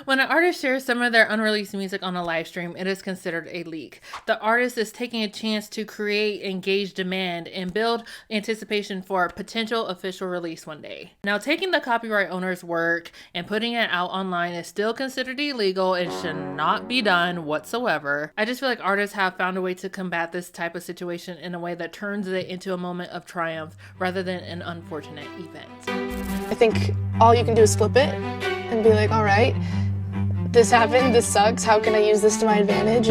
When an artist shares some of their unreleased music on a live stream, it is considered a leak. The artist is taking a chance to create, engage demand, and build anticipation for a potential official release one day. Now, taking the copyright owner's work and putting it out online is still considered illegal and should not be done whatsoever. I just feel like artists have found a way to combat this type of situation in a way that turns it into a moment of triumph rather than an unfortunate event. I think all you can do is flip it and be like, all right, this happened, this sucks, how can I use this to my advantage?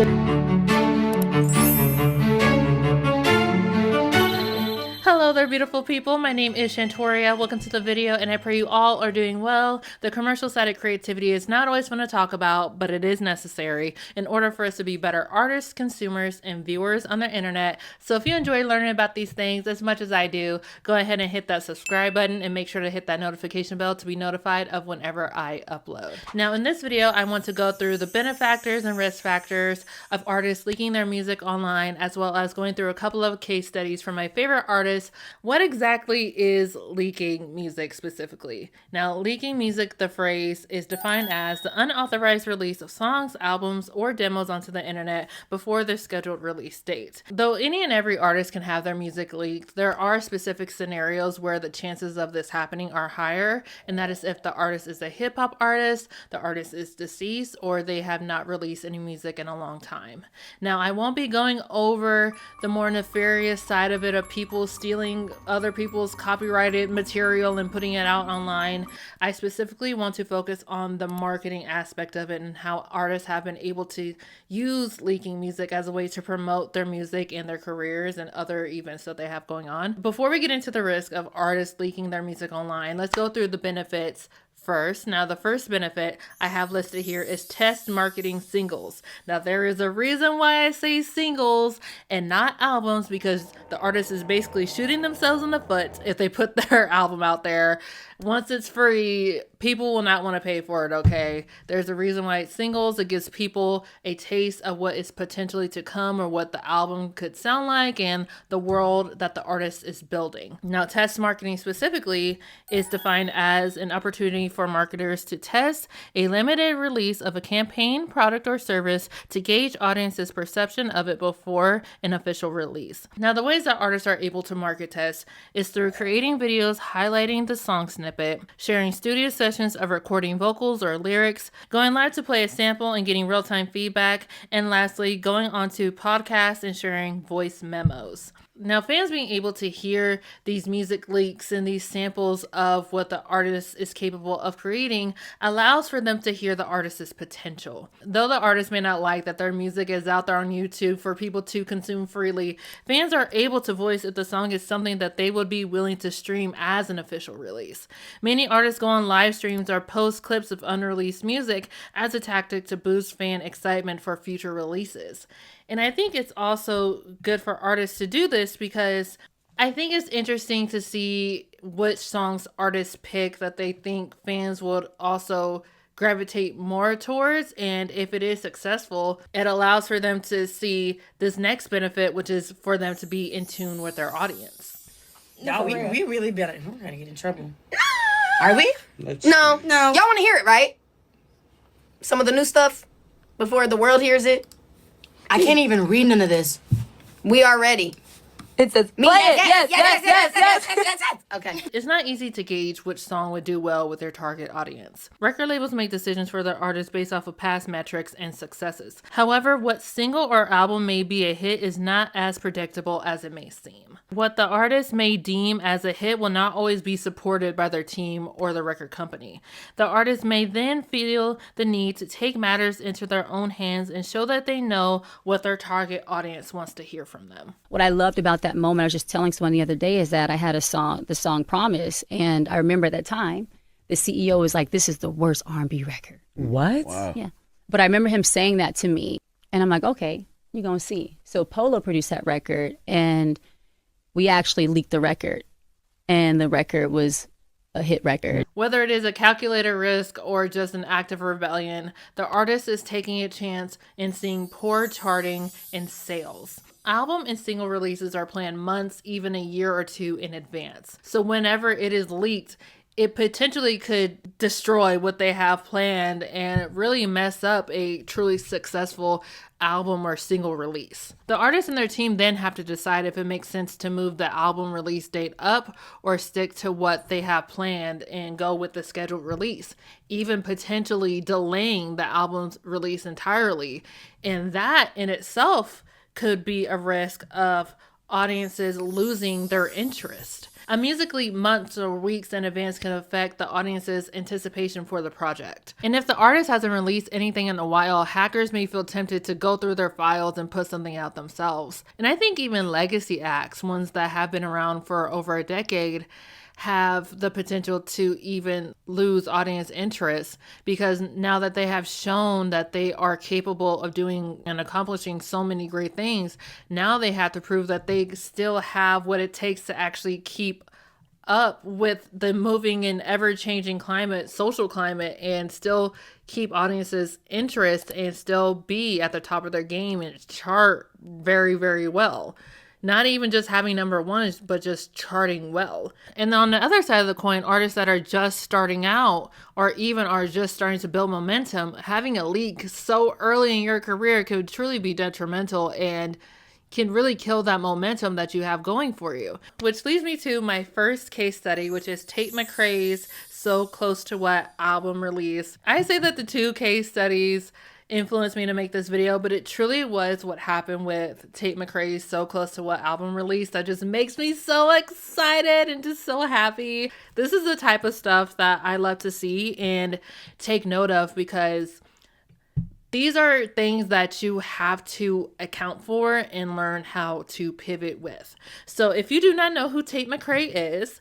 Hello there, beautiful people. My name is Shantoria. Welcome to the video, and I pray you all are doing well. The commercial side of creativity is not always fun to talk about, but it is necessary in order for us to be better artists, consumers, and viewers on the internet. So if you enjoy learning about these things as much as I do, go ahead and hit that subscribe button and make sure to hit that notification bell to be notified of whenever I upload. Now, in this video, I want to go through the benefactors and risk factors of artists leaking their music online, as well as going through a couple of case studies from my favorite artists. What exactly is leaking music specifically? Now, leaking music, the phrase, is defined as the unauthorized release of songs, albums, or demos onto the internet before their scheduled release date. Though any and every artist can have their music leaked, there are specific scenarios where the chances of this happening are higher, and that is if the artist is a hip-hop artist, the artist is deceased, or they have not released any music in a long time. Now, I won't be going over the more nefarious side of it of people stealing other people's copyrighted material and putting it out online. I specifically want to focus on the marketing aspect of it and how artists have been able to use leaking music as a way to promote their music and their careers and other events that they have going on. Before we get into the risk of artists leaking their music online, let's go through the benefits first. Now, the first benefit I have listed here is test marketing singles. Now, there is a reason why I say singles and not albums, because the artist is basically shooting themselves in the foot if they put their album out there. Once it's free, people will not want to pay for it, okay? There's a reason why it's singles. It gives people a taste of what is potentially to come or what the album could sound like and the world that the artist is building. Now, test marketing specifically is defined as an opportunity for marketers to test a limited release of a campaign, product, or service to gauge audiences' perception of it before an official release. Now, the ways that artists are able to market test is through creating videos highlighting the song snippet, sharing studio sessions of recording vocals or lyrics, going live to play a sample and getting real-time feedback, and lastly, going onto podcasts and sharing voice memos. Now, fans being able to hear these music leaks and these samples of what the artist is capable of creating allows for them to hear the artist's potential. Though the artist may not like that their music is out there on YouTube for people to consume freely, fans are able to voice if the song is something that they would be willing to stream as an official release. Many artists go on live streams or post clips of unreleased music as a tactic to boost fan excitement for future releases. And I think it's also good for artists to do this because I think it's interesting to see which songs artists pick that they think fans would also gravitate more towards. And if it is successful, it allows for them to see this next benefit, which is for them to be in tune with their audience. No, we really better. We're gonna get in trouble. Are we? No. Y'all want to hear it, right? Some of the new stuff before the world hears it. I can't even read none of this. We are ready. It says, play it. Yes. Okay. It's not easy to gauge which song would do well with their target audience. Record labels make decisions for their artists based off of past metrics and successes. However, what single or album may be a hit is not as predictable as it may seem. What the artist may deem as a hit will not always be supported by their team or the record company. The artist may then feel the need to take matters into their own hands and show that they know what their target audience wants to hear from them. What I loved about that moment, I was just telling someone the other day, is that I had the song Promise, and I remember at that time, the CEO was like, this is the worst R&B record. What? Wow. Yeah. But I remember him saying that to me, and I'm like, okay, you're going to see. So Polo produced that record, and we actually leaked the record, and the record was a hit record. Whether it is a calculated risk or just an act of rebellion, the artist is taking a chance in seeing poor charting and sales. Album and single releases are planned months, even a year or two in advance. So whenever it is leaked, it potentially could destroy what they have planned and really mess up a truly successful album or single release. The artist and their team then have to decide if it makes sense to move the album release date up or stick to what they have planned and go with the scheduled release, even potentially delaying the album's release entirely. And that in itself could be a risk of audiences losing their interest. A music leak months or weeks in advance can affect the audience's anticipation for the project. And if the artist hasn't released anything in a while, hackers may feel tempted to go through their files and put something out themselves. And I think even legacy acts, ones that have been around for over a decade, have the potential to even lose audience interest, because now that they have shown that they are capable of doing and accomplishing so many great things, now they have to prove that they still have what it takes to actually keep up with the moving and ever-changing social climate, and still keep audiences' interest and still be at the top of their game and chart very, very well. Not even just having number one, but just charting well. And on the other side of the coin, artists that are just starting out or even are just starting to build momentum, having a leak so early in your career could truly be detrimental and can really kill that momentum that you have going for you. Which leads me to my first case study, which is Tate McRae's So Close to What album release. I say that the two case studies influenced me to make this video, but it truly was what happened with Tate McRae's So Close to What album release that just makes me so excited and just so happy. This is the type of stuff that I love to see and take note of, because these are things that you have to account for and learn how to pivot with. So if you do not know who Tate McRae is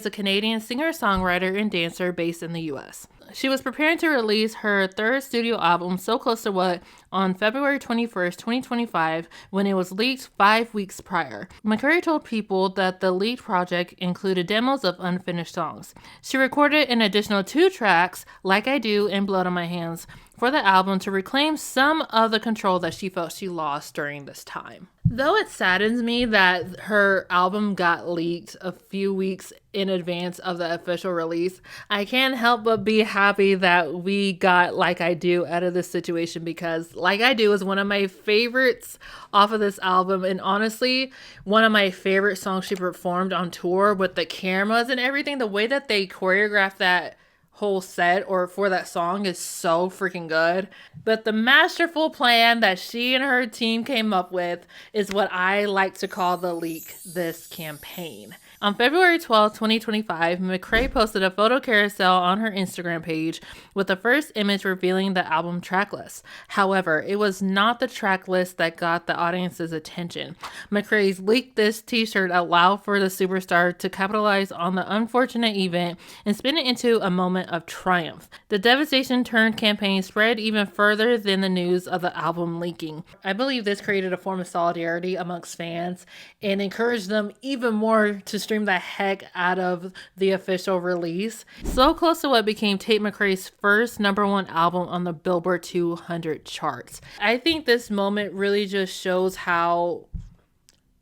a Canadian singer-songwriter and dancer based in the US. She was preparing to release her third studio album, So Close to What, on February 21st, 2025, when it was leaked 5 weeks prior. McRae told People that the leaked project included demos of unfinished songs. She recorded an additional 2 tracks, Like I Do and Blood on My Hands, for the album to reclaim some of the control that she felt she lost during this time. Though it saddens me that her album got leaked a few weeks in advance of the official release, I can't help but be happy that we got Like I Do out of this situation, because Like I Do is one of my favorites off of this album, and honestly, one of my favorite songs she performed on tour with the cameras and everything. The way that they choreographed that whole set or for that song is so freaking good. But the masterful plan that she and her team came up with is what I like to call the Leak This campaign. On February 12, 2025, McRae posted a photo carousel on her Instagram page with the first image revealing the album tracklist. However, it was not the track list that got the audience's attention. McRae's Leak This t-shirt allowed for the superstar to capitalize on the unfortunate event and spin it into a moment of triumph. The devastation turned campaign spread even further than the news of the album leaking. I believe this created a form of solidarity amongst fans and encouraged them even more to stream the heck out of the official release. So Close to What became Tate McRae's first #1 album on the Billboard 200 charts. I think this moment really just shows how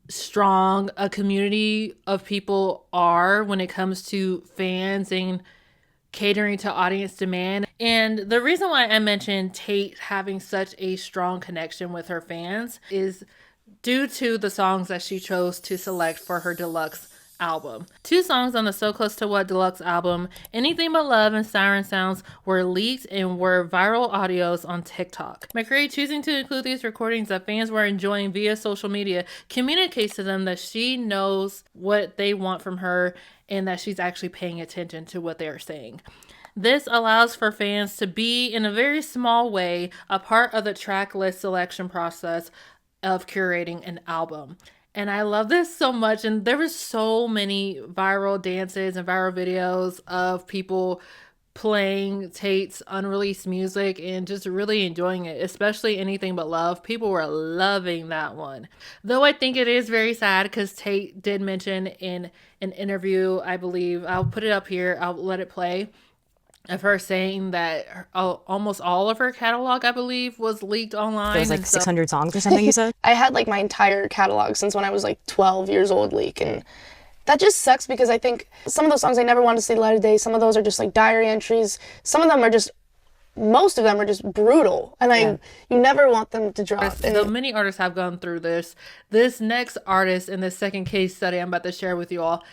strong a community of people are when it comes to fans and catering to audience demand. And the reason why I mentioned Tate having such a strong connection with her fans is due to the songs that she chose to select for her deluxe album. 2 songs on the So Close to What deluxe album, Anything But Love and Siren Sounds, were leaked and were viral audios on TikTok. McRae choosing to include these recordings that fans were enjoying via social media communicates to them that she knows what they want from her and that she's actually paying attention to what they are saying. This allows for fans to be, in a very small way, a part of the track list selection process of curating an album. And I love this so much. And there were so many viral dances and viral videos of people playing Tate's unreleased music and just really enjoying it, especially Anything But Love. People were loving that one. Though I think it is very sad, because Tate did mention in an interview, I believe, I'll put it up here, I'll let it play, of her saying that almost all of her catalog, I believe, was leaked online. It was like 600 songs or something, you said? I had like my entire catalog since when I was like 12 years old leak, and That just sucks because I think some of those songs I never wanted to see the light of day. Some of those are just like diary entries. Some of them are just, most of them are just brutal. And you never want them to drop. So many artists have gone through this. This next artist in the second case study I'm about to share with you all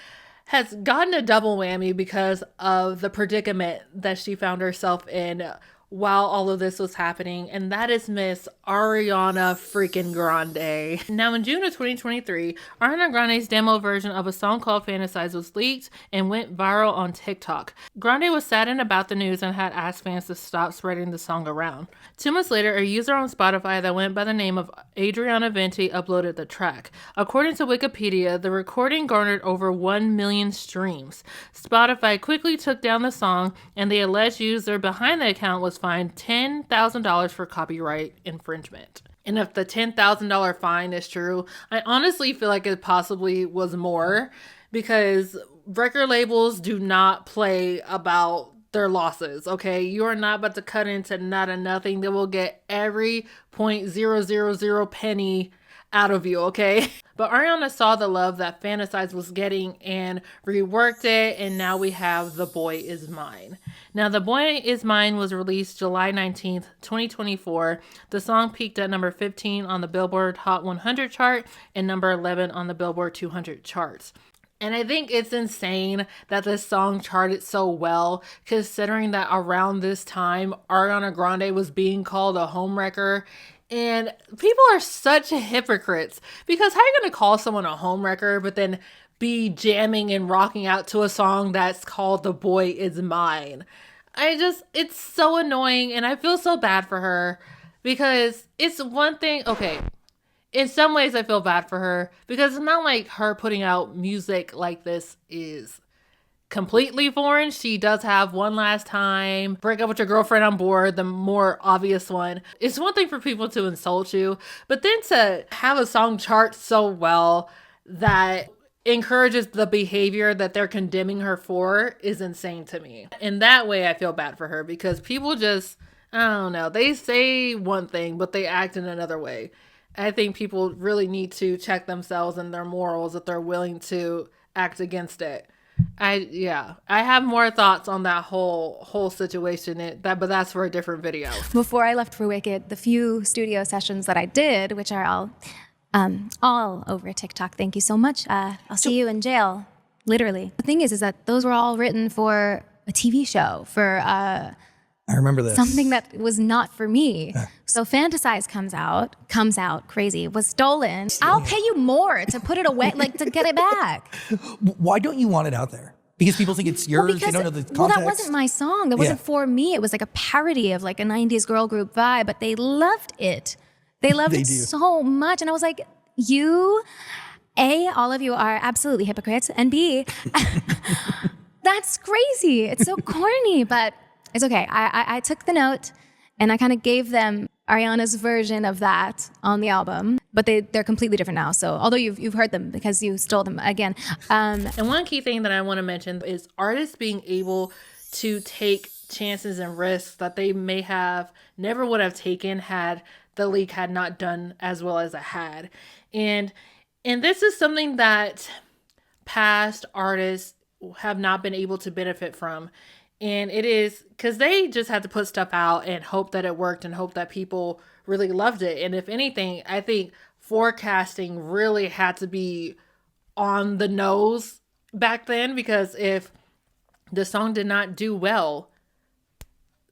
has gotten a double whammy because of the predicament that she found herself in while all of this was happening, and that is Miss Ariana freaking Grande. Now, in June of 2023, Ariana Grande's demo version of a song called Fantasize was leaked and went viral on TikTok. Grande was saddened about the news and had asked fans to stop spreading the song around. 2 months later, a user on Spotify that went by the name of Adriana Venti uploaded the track. According to Wikipedia, the recording garnered over 1 million streams. Spotify quickly took down the song, and the alleged user behind the account was fined $10,000 for copyright infringement. And if the $10,000 fine is true, I honestly feel like it possibly was more, because record labels do not play about their losses, okay? You are not about to cut into not a nothing. They will get every 0.000 penny out of you, okay? But Ariana saw the love that Fantasize was getting and reworked it, and now we have The Boy Is Mine. Now, The Boy Is Mine was released July 19th, 2024. The song peaked at number 15 on the Billboard Hot 100 chart and number 11 on the Billboard 200 charts. And I think it's insane that this song charted so well, considering that around this time, Ariana Grande was being called a homewrecker. And people are such hypocrites, because how are you going to call someone a homewrecker but then be jamming and rocking out to a song that's called The Boy Is Mine? It's so annoying, and I feel so bad for her, because it's one thing, okay, in some ways I feel bad for her, because it's not like her putting out music like this is completely foreign. She does have One Last Time, Break Up With Your Girlfriend on Board, the more obvious one. It's one thing for people to insult you, but then to have a song chart so well that encourages the behavior that they're condemning her for is insane to me. In that way, I feel bad for her, because people just, I don't know, they say one thing, but they act in another way. I think people really need to check themselves and their morals if they're willing to act against it. I have more thoughts on that whole situation, but that's for a different video. Before I left for Wicked, the few studio sessions that I did, which are all over TikTok. Thank you so much. I'll see you in jail, literally. The thing is that those were all written for a TV show, for I remember this. something that was not for me. So Fantasize comes out crazy, was stolen. I'll pay you more to put it away, like to get it back. Why don't you want it out there? Because people think it's yours. They don't know the context. Well, that wasn't my song. That wasn't for me. It was like a parody of like a 90s girl group vibe, but they loved it. They loved it so much. And I was like, all of you are absolutely hypocrites. And B, that's crazy. It's so corny, but it's okay. I took the note and I kind of gave them Ariana's version of that on the album, but they're completely different now. So although you've heard them because you stole them again. And one key thing that I want to mention is artists being able to take chances and risks that they may have never would have taken had the league had not done as well as it had. And this is something that past artists have not been able to benefit from. And it is because they just had to put stuff out and hope that it worked and hope that people really loved it. And if anything, I think forecasting really had to be on the nose back then, because if the song did not do well,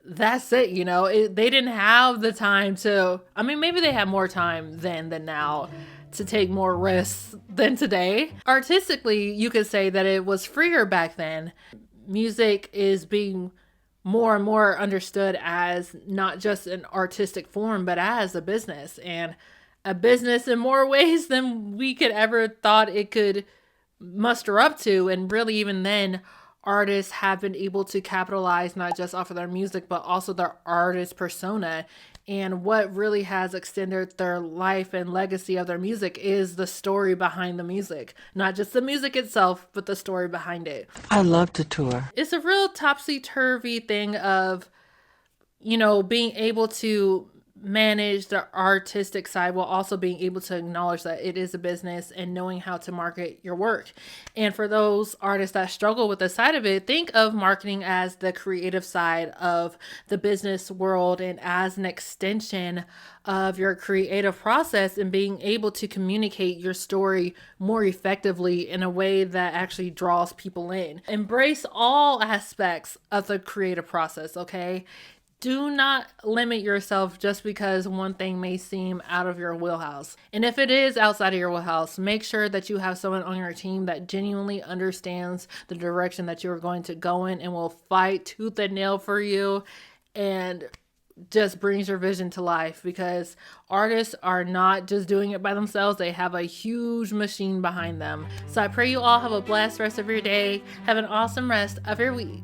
that's it, they didn't have the time to, maybe they had more time then than now to take more risks than today. Artistically, you could say that it was freer back then. Music is being more and more understood as not just an artistic form, but as a business, and a business in more ways than we could ever thought it could muster up to. And really, even then, artists have been able to capitalize not just off of their music, but also their artist persona. And what really has extended their life and legacy of their music is the story behind the music. Not just the music itself, but the story behind it. I love to tour. It's a real topsy-turvy thing of, being able to manage the artistic side while also being able to acknowledge that it is a business and knowing how to market your work. And for those artists that struggle with the side of it, think of marketing as the creative side of the business world and as an extension of your creative process, and being able to communicate your story more effectively in a way that actually draws people in. Embrace all aspects of the creative process, okay? Do not limit yourself just because one thing may seem out of your wheelhouse. And if it is outside of your wheelhouse, make sure that you have someone on your team that genuinely understands the direction that you're going to go in and will fight tooth and nail for you and just brings your vision to life, because artists are not just doing it by themselves. They have a huge machine behind them. So I pray you all have a blessed rest of your day. Have an awesome rest of your week.